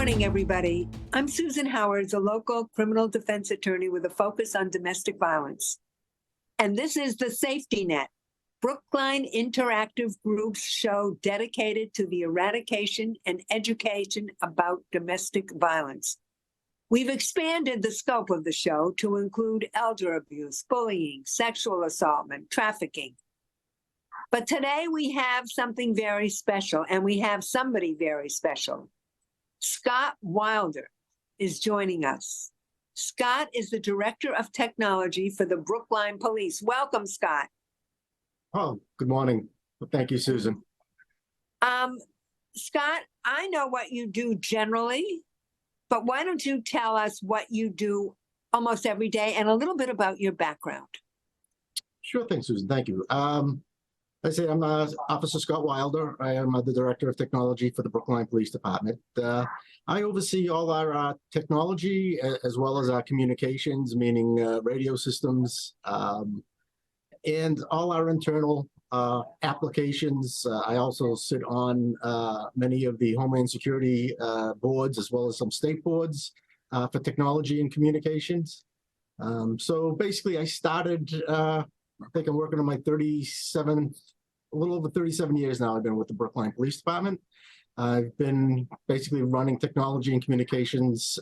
morning, everybody. I'm Susan Howard, a local criminal defense attorney with a focus on domestic violence. And this is the Safety Net, Brookline Interactive Group's show dedicated to the eradication and education about domestic violence. We've expanded the scope of the show to include elder abuse, bullying, sexual assault, and trafficking. But today we have something very special, and we have somebody very special. Scott Wilder is joining us. Scott is the Director of Technology for the Brookline Police. Welcome, Scott. Oh, good morning. Well, thank you, Susan. Scott, I know what you do generally, but why don't you tell us what you do almost every day and a little bit about your background? Sure thing, Susan. Thank you. I say I'm Officer Scott Wilder. I am the Director of Technology for the Brookline Police Department. I oversee all our technology as well as our communications, meaning radio systems, and all our internal applications. I also sit on many of the Homeland Security boards as well as some state boards for technology and communications. So basically I started, I think I'm working on my a little over 37 years now. I've been with the Brookline Police Department. I've been basically running technology and communications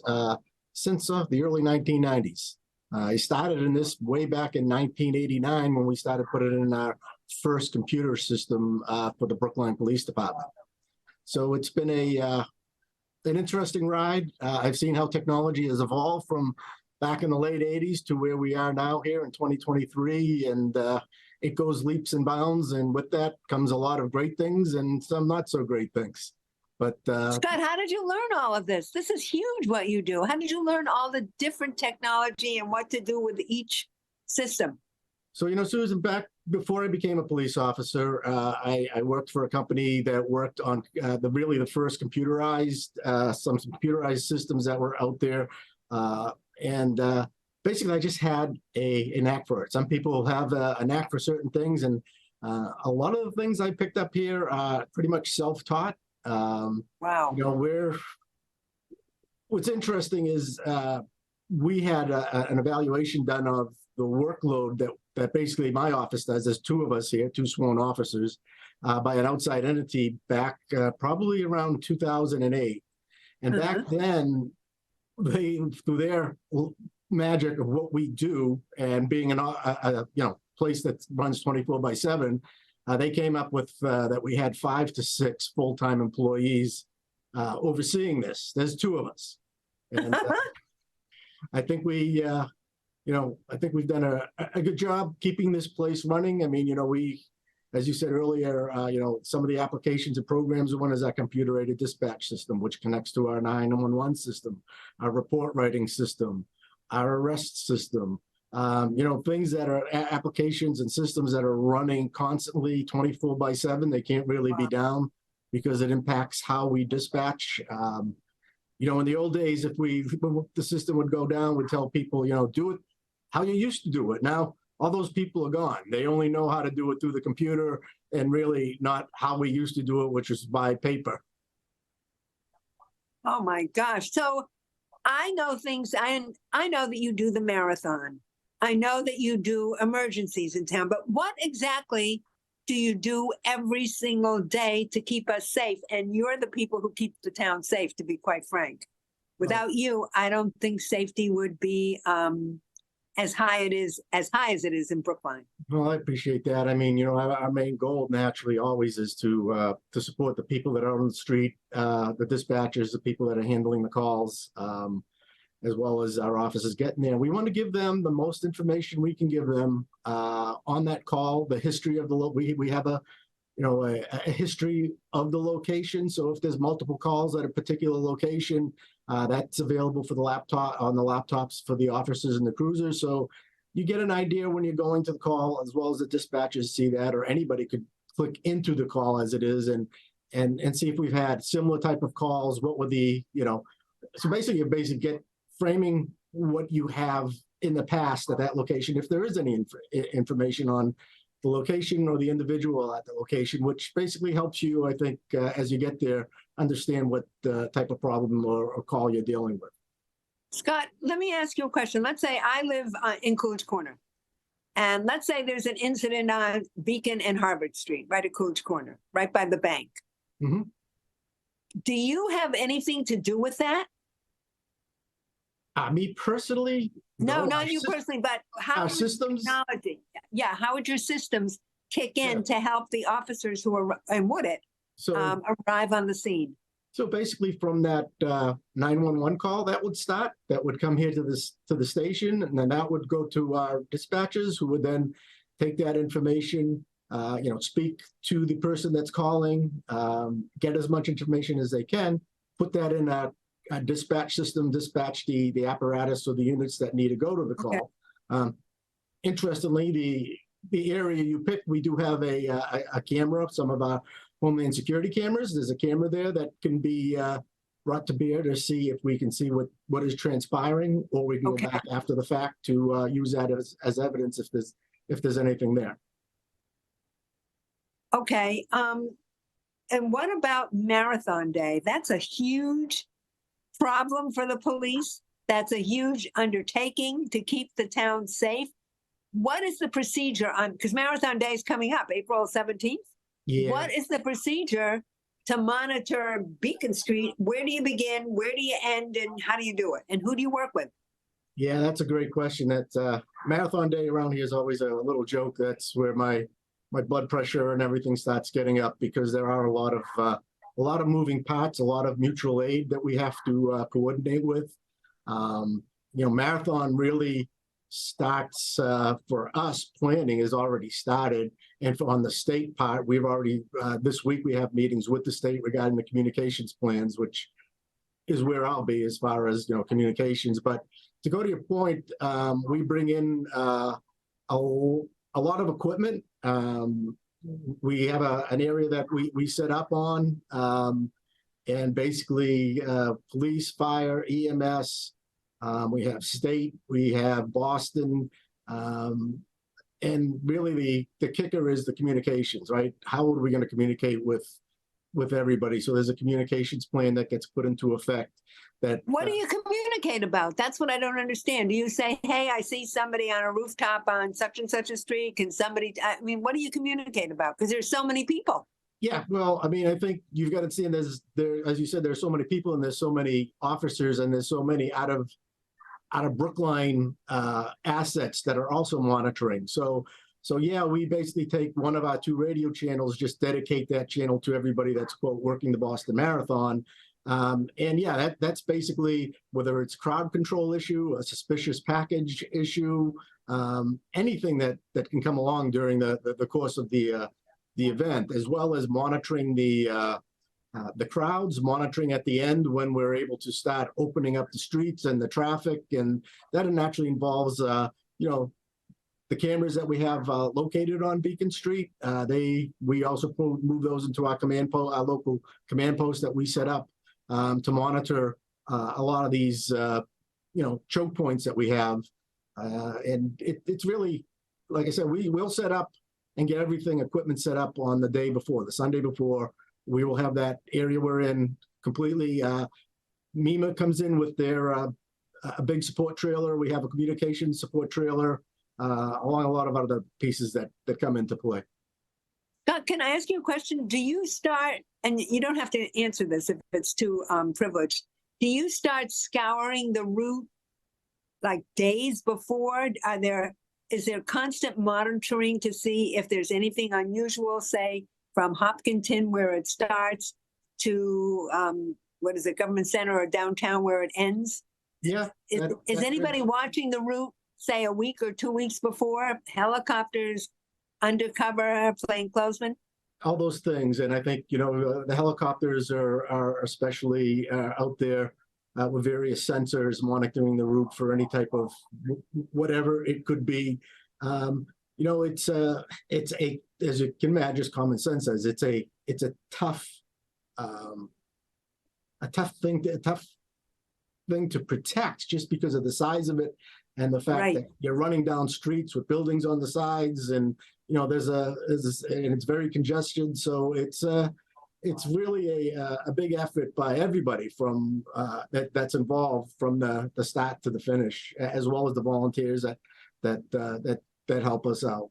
since the early 1990s. I started in this way back in 1989 when we started putting in our first computer system for the Brookline Police Department. So it's been an interesting ride. I've seen how technology has evolved from back in the late 80s to where we are now here in 2023, and it goes leaps and bounds, and with that comes a lot of great things and some not so great things. But Scott, how did you learn all of this? This is huge what you do. How did you learn all the different technology and what to do with each system? So, Susan, back before I became a police officer, I worked for a company that worked on the first computerized, some computerized systems that were out there. Basically, I just had a knack for it. Some people have a knack for certain things, and a lot of the things I picked up here are pretty much self-taught. Wow. What's interesting is we had an evaluation done of the workload that basically my office does. There's two of us here, two sworn officers, by an outside entity back probably around 2008. And back then, they, through their magic of what we do and being a place that runs 24/7, they came up with that we had 5 to 6 full-time employees overseeing this. There's two of us, and I think we, I think we've done a good job keeping this place running. I mean, we, as you said earlier, some of the applications and programs, one is our computer-aided dispatch system, which connects to our 911 system, our report writing system, our arrest system, things that are applications and systems that are running constantly 24/7. They can't really be down because it impacts how we dispatch. In the old days, if the system would go down, we'd tell people, do it how you used to do it. Now, all those people are gone. They only know how to do it through the computer and really not how we used to do it, which was by paper. Oh my gosh. So I know things, I know that you do the marathon. I know that you do emergencies in town, but what exactly do you do every single day to keep us safe? And you're the people who keep the town safe, to be quite frank. Without you, I don't think safety would be as high as it is in Brookline. Well, I appreciate that. I mean, our main goal naturally always is to support the people that are on the street, the dispatchers, the people that are handling the calls, as well as our officers getting there. We want to give them the most information we can give them on that call, the history of we have a history of the location. So if there's multiple calls at a particular location, that's available for the laptops for the officers and the cruisers. So you get an idea when you're going to the call, as well as the dispatchers see that, or anybody could click into the call as it is and see if we've had similar type of calls. What were so basically you get framing what you have in the past at that location, if there is any information on location or the individual at the location, which basically helps you, I think, as you get there, understand what type of problem or call you're dealing with. Scott, let me ask you a question. Let's say I live in Coolidge Corner, and let's say there's an incident on Beacon and Harvard Street, right at Coolidge Corner, right by the bank. Mhm. Do you have anything to do with that? Me personally, No, our not you sys- personally, but how Our would systems, technology, yeah, how would your systems kick in Yeah. to help the officers who are, and would it, so arrive on the scene? so basically from that 911 call that would start, that would come here to the station, and then that would go to our dispatchers, who would then take that information, speak to the person that's calling, get as much information as they can, put that in a dispatch system, dispatch the apparatus or the units that need to go to the call. Okay. Interestingly, the area you picked, we do have a camera, some of our Homeland Security cameras. There's a camera there that can be brought to bear to see if we can see what is transpiring, or we can Okay. go back after the fact to use that as evidence if there's anything there. Okay, and what about Marathon Day? That's a huge problem for the police. That's a huge undertaking to keep the town safe. What is the procedure on, because Marathon Day is coming up, April 17th? Yeah. What is the procedure to monitor Beacon Street? Where do you begin? Where do you end? And how do you do it? And who do you work with? Yeah, that's a great question. That Marathon Day around here is always a little joke. That's where my blood pressure and everything starts getting up, because there are a lot of moving parts, a lot of mutual aid that we have to coordinate with. Marathon really starts for us. Planning has already started, and on the state part, we've already this week we have meetings with the state regarding the communications plans, which is where I'll be as far as communications. But to go to your point, we bring in a lot of equipment. We have an area that we set up on, and basically police, fire, EMS. We have state, we have Boston, and really the kicker is the communications, right? How are we going to communicate with everybody? So there's a communications plan that gets put into effect. What do you communicate about? That's what I don't understand. Do you say, hey, I see somebody on a rooftop on such and such a street? Can somebody, what do you communicate about? Because there's so many people. Yeah, well, I think you've got to see, and there, as you said, there's so many people and there's so many officers and there's so many out of Brookline assets that are also monitoring. So yeah, we basically take one of our 2 radio channels, just dedicate that channel to everybody that's quote working the Boston Marathon. And yeah, that's basically whether it's crowd control issue, a suspicious package issue, anything that can come along during the course of the event, as well as monitoring the crowds, monitoring at the end when we're able to start opening up the streets and the traffic, and that naturally involves the cameras that we have located on Beacon Street. We also move those into our our local command post that we set up to monitor a lot of these choke points that we have, and it's really, like I said, we'll set up and get equipment set up on the day before, the Sunday before. We will have that area we're in completely. MEMA comes in with their a big support trailer. We have a communication support trailer, along a lot of other pieces that come into play. Scott, can I ask you a question? Do you start, and you don't have to answer this if it's too privileged, do you start scouring the route like days before? Is there constant monitoring to see if there's anything unusual, say, from Hopkinton where it starts to, Government Center or downtown where it ends? Yeah. Is anybody watching the route, say, a week or 2 weeks before? Helicopters, undercover, plainclothesmen? All those things. And I think, the helicopters are especially out there with various sensors monitoring the route for any type of whatever it could be. It's as you can imagine, just common sense says, it's a tough thing to protect, just because of the size of it and the fact that you're running down streets with buildings on the sides, and and it's very congested. So it's really a big effort by everybody from that's involved from the start to the finish, as well as the volunteers that help us out.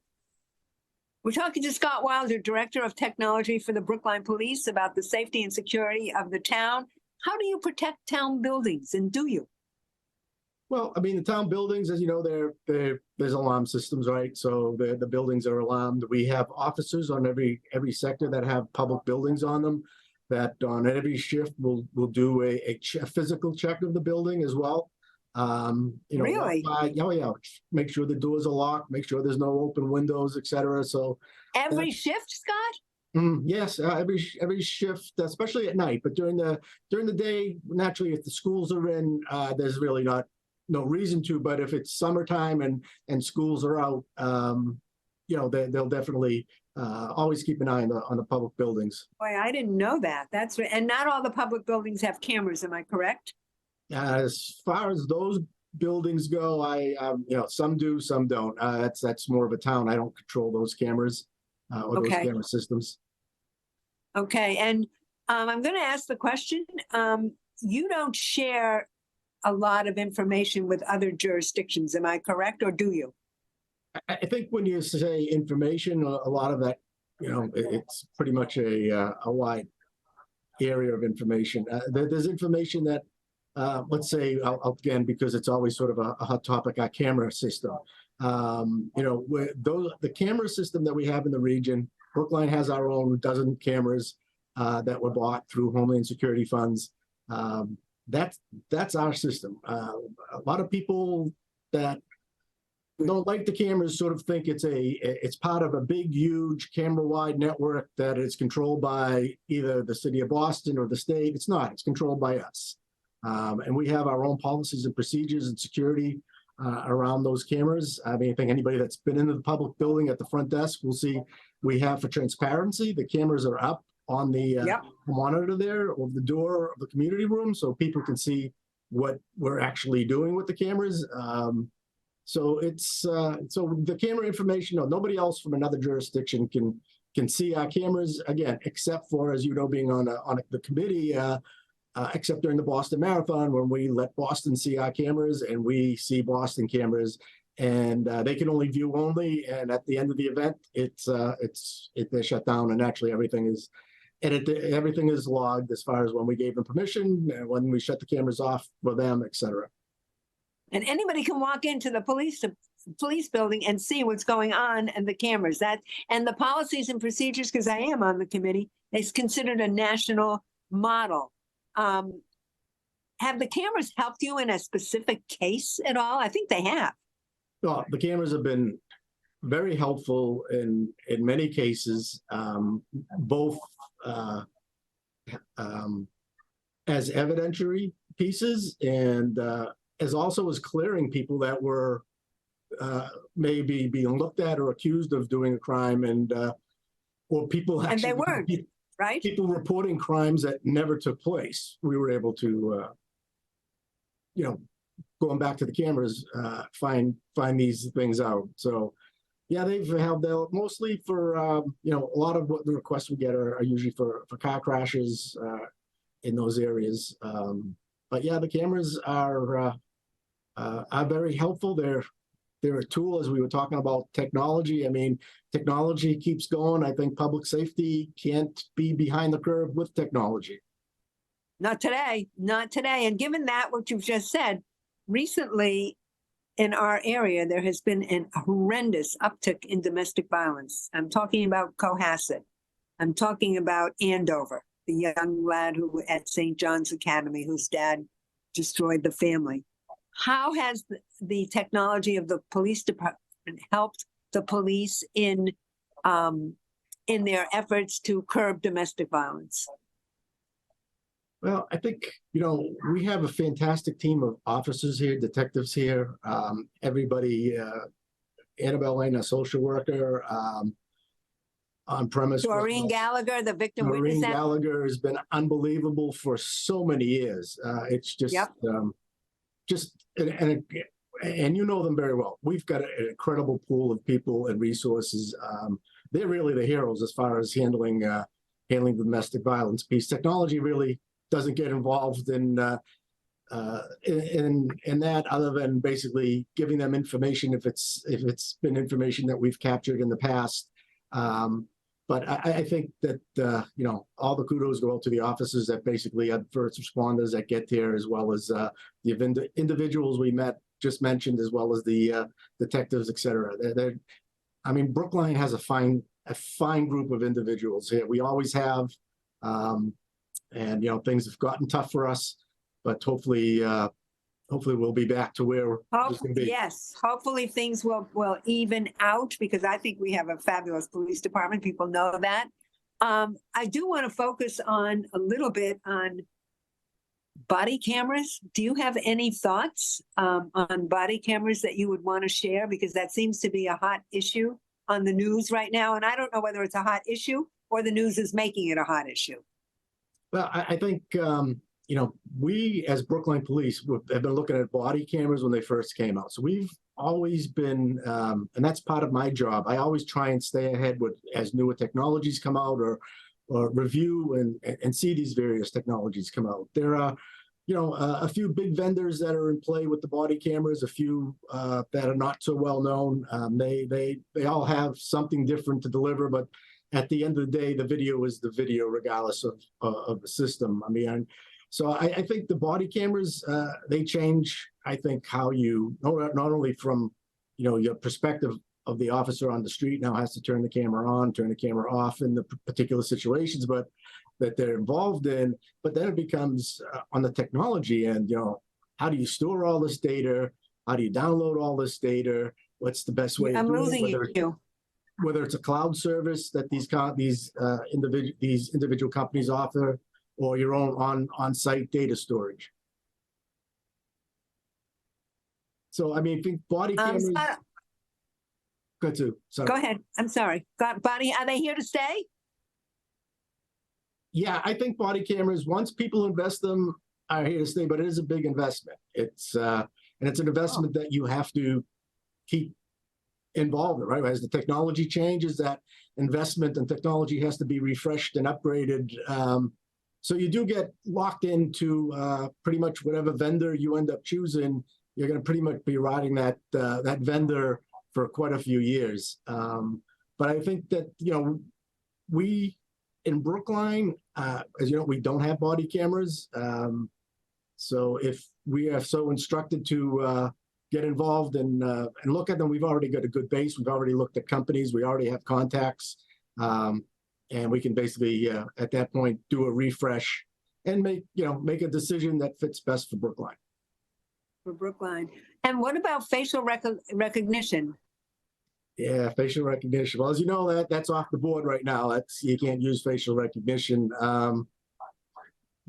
We're talking to Scott Wilder, Director of Technology for the Brookline Police, about the safety and security of the town. How do you protect town buildings, and do you? Well, I mean, the town buildings, as you know, there's alarm systems, right? So the buildings are alarmed. We have officers on every sector that have public buildings on them. That on every shift will do a physical check of the building as well. Really? Oh yeah, make sure the doors are locked, make sure there's no open windows, etc. So Every shift, Scott? yes, every shift, especially at night. But during the day, naturally, if the schools are in, there's really no reason to. But if it's summertime and schools are out, they'll definitely always keep an eye on the public buildings. Boy, I didn't know that. That's right. And not all the public buildings have cameras. Am I correct? As far as those buildings go, some do, some don't. That's more of a town. I don't control those cameras or those camera systems. Okay, and I'm going to ask the question. You don't share a lot of information with other jurisdictions. Am I correct, or do you? I think when you say information, a lot of that, it's pretty much a wide area of information. There's information that, let's say, again, because it's always sort of a hot topic, our camera system. The camera system that we have in the region, Brookline has our own dozen cameras that were bought through Homeland Security funds. That's our system. A lot of people that don't like the cameras sort of think it's part of a big, huge camera-wide network that is controlled by either the city of Boston or the state. It's not. It's controlled by us. And we have our own policies and procedures and security around those cameras. I mean, I think anybody that's been into the public building at the front desk will see we have, for transparency, the cameras are up on the monitor there over the door of the community room, so people can see what we're actually doing with the cameras. So the camera information, nobody else from another jurisdiction can see our cameras, again, except for, as you know, being on the committee, except during the Boston Marathon, when we let Boston see our cameras and we see Boston cameras, and they can only view only. And at the end of the event, they're shut down, and actually everything is logged as far as when we gave them permission, and when we shut the cameras off for them, etc. And anybody can walk into the police building and see what's going on and the cameras. And the policies and procedures, because I am on the committee, it's considered a national model. Have the cameras helped you in a specific case at all? I think they have. Well, the cameras have been very helpful in many cases, both as evidentiary pieces and as also as clearing people that were maybe being looked at or accused of doing a crime, or people actually, and they weren't, right? People reporting crimes that never took place. We were able to, going back to the cameras, find these things out. So, yeah, they've helped out mostly for, a lot of what the requests we get are usually for car crashes in those areas. But yeah, the cameras are very helpful. They're a tool, as we were talking about technology. I mean, technology keeps going. I think public safety can't be behind the curve with technology. Not today, not today. And given that, what you've just said, recently in our area, there has been a horrendous uptick in domestic violence. I'm talking about Cohasset. I'm talking about Andover, the young lad who at St. John's Academy, whose dad destroyed the family. How has the technology of the police department helped the police in their efforts to curb domestic violence? Well, I think, we have a fantastic team of officers here, detectives here, everybody, Annabelle Lane, a social worker, on premise. Doreen Gallagher, the victim witness. Doreen Gallagher has been unbelievable for so many years. It's just, and you know them very well. We've got an incredible pool of people and resources. They're really the heroes as far as handling the domestic violence piece. Technology really doesn't get involved in that, other than basically giving them information if it's been information that we've captured in the past. But I think that all the kudos go out to the officers that basically are first responders that get there, as well as the individuals we just mentioned, as well as the detectives, et cetera. I mean, Brookline has a fine group of individuals here. We always have, and things have gotten tough for us, but hopefully we'll be back to where we can be. Yes, hopefully things will even out, because I think we have a fabulous police department. People know that. I do want to focus on a little bit on body cameras. Do you have any thoughts on body cameras that you would want to share? Because that seems to be a hot issue on the news right now. And I don't know whether it's a hot issue or the news is making it a hot issue. Well, I think, we as Brookline Police have been looking at body cameras when they first came out. So we've always been, and that's part of my job. I always try and stay ahead as newer technologies come out, or review and see these various technologies come out. There are, a few big vendors that are in play with the body cameras, a few that are not so well known. They all have something different to deliver, but at the end of the day, the video is the video, regardless of the system. I mean, so I think the body cameras, they change, I think, how you, not only from, your perspective of the officer on the street now has to turn the camera on, turn the camera off in the particular situations, but that they're involved in, but then it becomes on the technology end, how do you store all this data? How do you download all this data? What's the best way of doing it? I'm losing you. Whether it's a cloud service that these individual companies offer, or your own on-site data storage. So, I mean, I think body cameras. Go ahead. I'm sorry. Body, are they here to stay? Yeah, I think body cameras, once people invest them, are here to stay, but it is a big investment. It's an investment that you have to keep involved in, right? As the technology changes, that investment in technology has to be refreshed and upgraded. So you do get locked into pretty much whatever vendor you end up choosing. You're going to pretty much be riding that vendor for quite a few years. But I think that, we in Brookline, as you know, we don't have body cameras. So if we are so instructed to get involved and look at them, we've already got a good base. We've already looked at companies. We already have contacts. And we can basically, at that point, do a refresh and make a decision that fits best for Brookline. For Brookline. And what about facial recognition? Yeah, facial recognition. Well, as you know, that's off the board right now. You can't use facial recognition.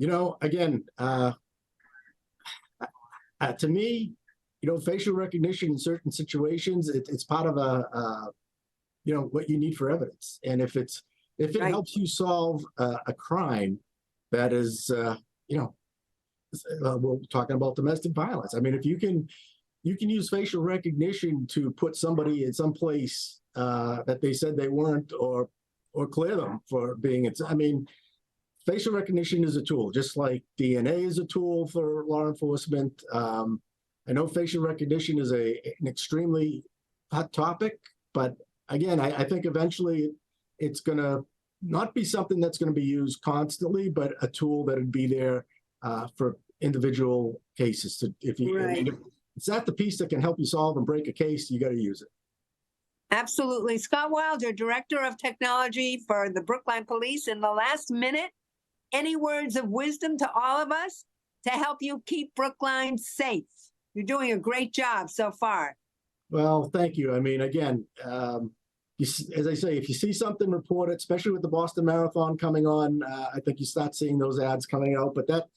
Again, to me, facial recognition in certain situations, it's part of what you need for evidence. And if it right. helps you solve a crime that is, we're talking about domestic violence. I mean, if you can use facial recognition to put somebody in some place that they said they weren't, or clear them for being. I mean, facial recognition is a tool, just like DNA is a tool for law enforcement. I know facial recognition is an extremely hot topic, but again, I think eventually it's going to not be something that's going to be used constantly, but a tool that would be there for individual cases. If it's not the piece that can help you solve and break a case, you got to use it. Absolutely. Scott Wilder, Director of Technology for the Brookline Police. In the last minute, any words of wisdom to all of us to help you keep Brookline safe? You're doing a great job so far. Well, thank you. I mean, again, as I say, if you see something, report it, especially with the Boston Marathon coming on. I think you start seeing those ads coming out, but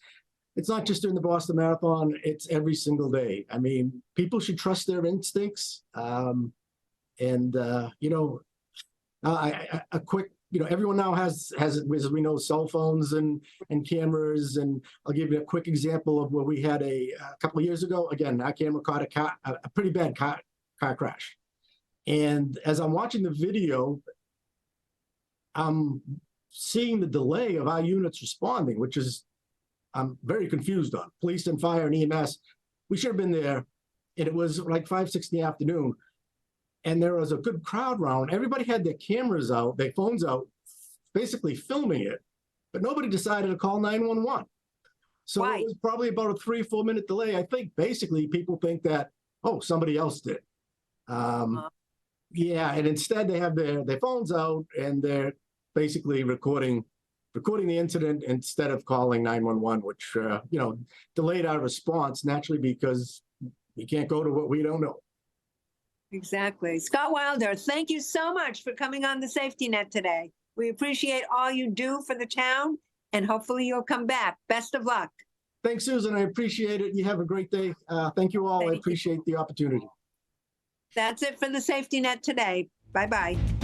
it's not just during the Boston Marathon, it's every single day. I mean, people should trust their instincts. A quick everyone now has, as we know, cell phones and cameras. And I'll give you a quick example of where we had a couple of years ago. Again, our camera caught a pretty bad car crash. And as I'm watching the video, I'm seeing the delay of our units responding, which is I'm very confused on. Police and fire and EMS, we should have been there. And it was like 5, 6 in the afternoon. And there was a good crowd around. Everybody had their cameras out, their phones out, basically filming it. But nobody decided to call 911. So Why? It was probably about a 3-4 minute delay. I think basically people think that, oh, somebody else did. Yeah, and instead they have their phones out and they're basically recording the incident instead of calling 911, which, delayed our response naturally because we can't go to what we don't know. Exactly. Scott Wilder, thank you so much for coming on the Safety Net today. We appreciate all you do for the town, and hopefully you'll come back. Best of luck. Thanks, Susan. I appreciate it. You have a great day. Thank you all. I appreciate the opportunity. That's it for the Safety Net today. Bye-bye.